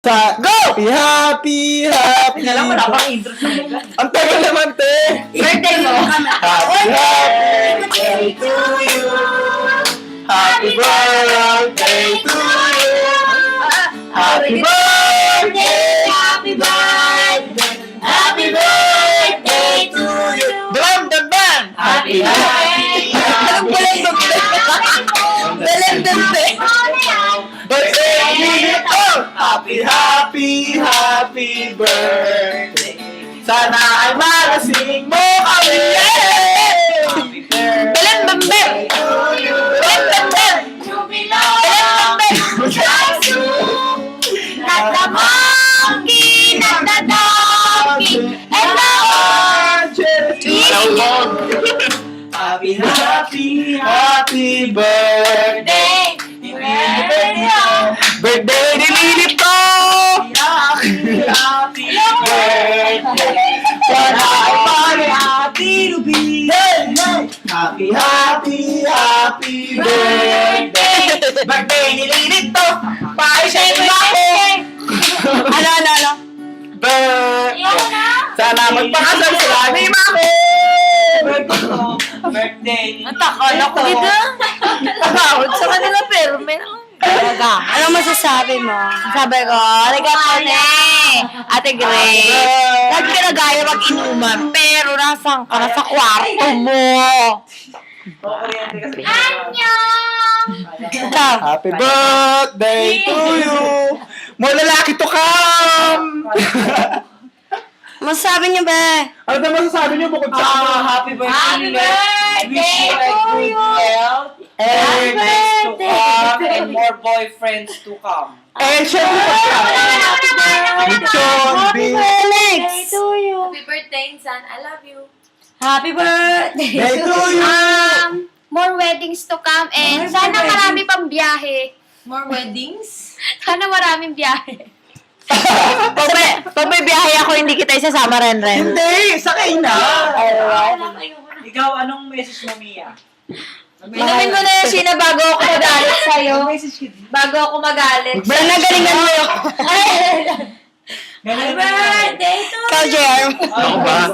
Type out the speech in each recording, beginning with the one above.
Go! Happy Kaya lang, wala pang intro sa mga. Ang tagal naman, te! Birthday mo! Happy birthday to you! Happy birthday to you! Happy birthday! Happy birthday! Happy birthday to you! Drum the band! Happy birthday! Anong balay mo? Balay mo, te! Birthday nito! Happy birthday! Sana ay malasing mo kami! Belen bambem! Belen bambem! Nagdamogi, nagdadogi, and Happy birthday! Birthday ni Lilip ko! Happy birthday! Sana ay marami Ruby! Happy birthday! Birthday ni Lilip to! Paisay mo ako! Ano? Sana magpakasal sila ni Mako! Birthday! Natakal ako dito. Takot sa kanila pero may talaga. Anong masasabi mo? Sabi ko, arigato ne, Ate Gray. Lagi ka nagaya mag-inuman, pero nasan ka na sa kwarto mo? Ikaw. Happy birthday to you! Mo lalaki to come! Masasabi niyo ba? Ano naman masasabi niyo bukod sa Happy birthday! Happy birthday Wish you a to good you. health, Happy more days to birthday. come, and more boyfriends to come. Eh, syempre Happy birthday to you. Happy birthday, Insan. I love you. Happy birthday Day to you! More weddings to come and sana marami pang biyahe. More weddings? Sana maraming biyahe. Pag may biyahe ako, hindi kita isasama rin. Hindi! Sakay na! Ikaw, anong message mo, Mia? Inumin mo na yung Sheena bago ako magalit sa'yo. Bago ako magalit. Nagalingan mo yun. Happy birthday to you! Ikaw, Jer. Ako ba?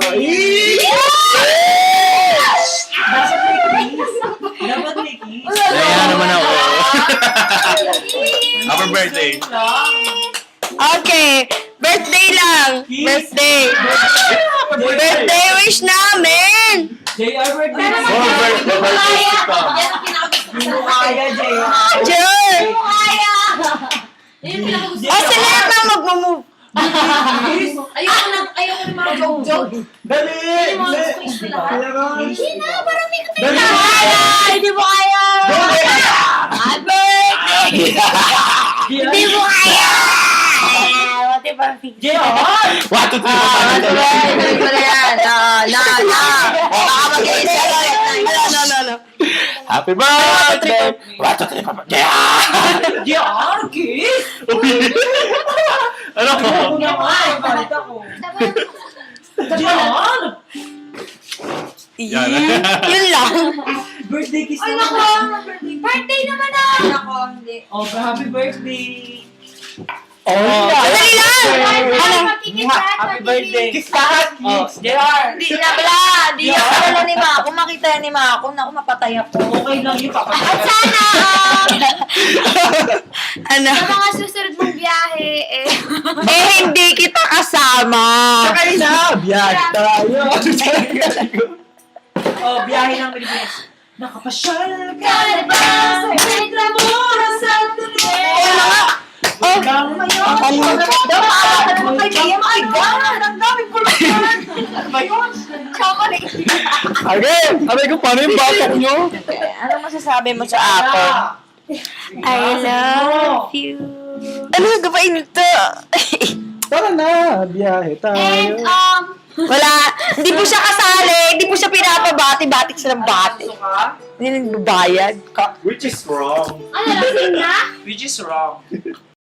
Dapat may kiss. Kaya naman ako. Happy birthday! Okay, birthday lang. Birthday. Birthday wish namin. JR, birthday. Hindi mo kaya, JR. Jer. O, sila na magmamove. Ayoko na mga joke-joke. Dali! Dali! Ay, hindi mo kaya. Happy birthday. Hindi mo kaya. What if I'm JR! 1, 2, 3, 4, 5, Happy birthday! 1, 2, 3, 4, JR, kiss! Ano? Ako na nga, galit ako. JR! Yun lang. Birthday kiss Ay, na nako. Birthday naman na. Nako, hindi. Oh, happy birthday! Dali lang. Happy birthday! Kiss lahat! Oh, JR! Hindi na pala. Hindi na pala ni Mako. Makita ni Mako. Naku, mapatay ako. Okay lang yun, papa. At sana, Ano? sa mga susunod mong biyahe, Hindi kita kasama. Sakay na! Biyahe tayo! Oh, biyahe ng Pilipinas. Nakapasyal ka na ba sa Extramura sa Oh, Ang mayon! Ano kay Mia? My God! Ang daming pulutan! Ano ba yun? Again! Aray ko, paano yung batok nyo? Anong masasabi mo sa ako? I love you. Ano gagawin ito? Tara na! Biyahe tayo! And, Wala. Hindi po siya kasali. Hindi po siya pinapabati-batik siya ng bati. Gusto ka? Hindi nagbabayad. Which is wrong. ano, lasing na? Which is wrong.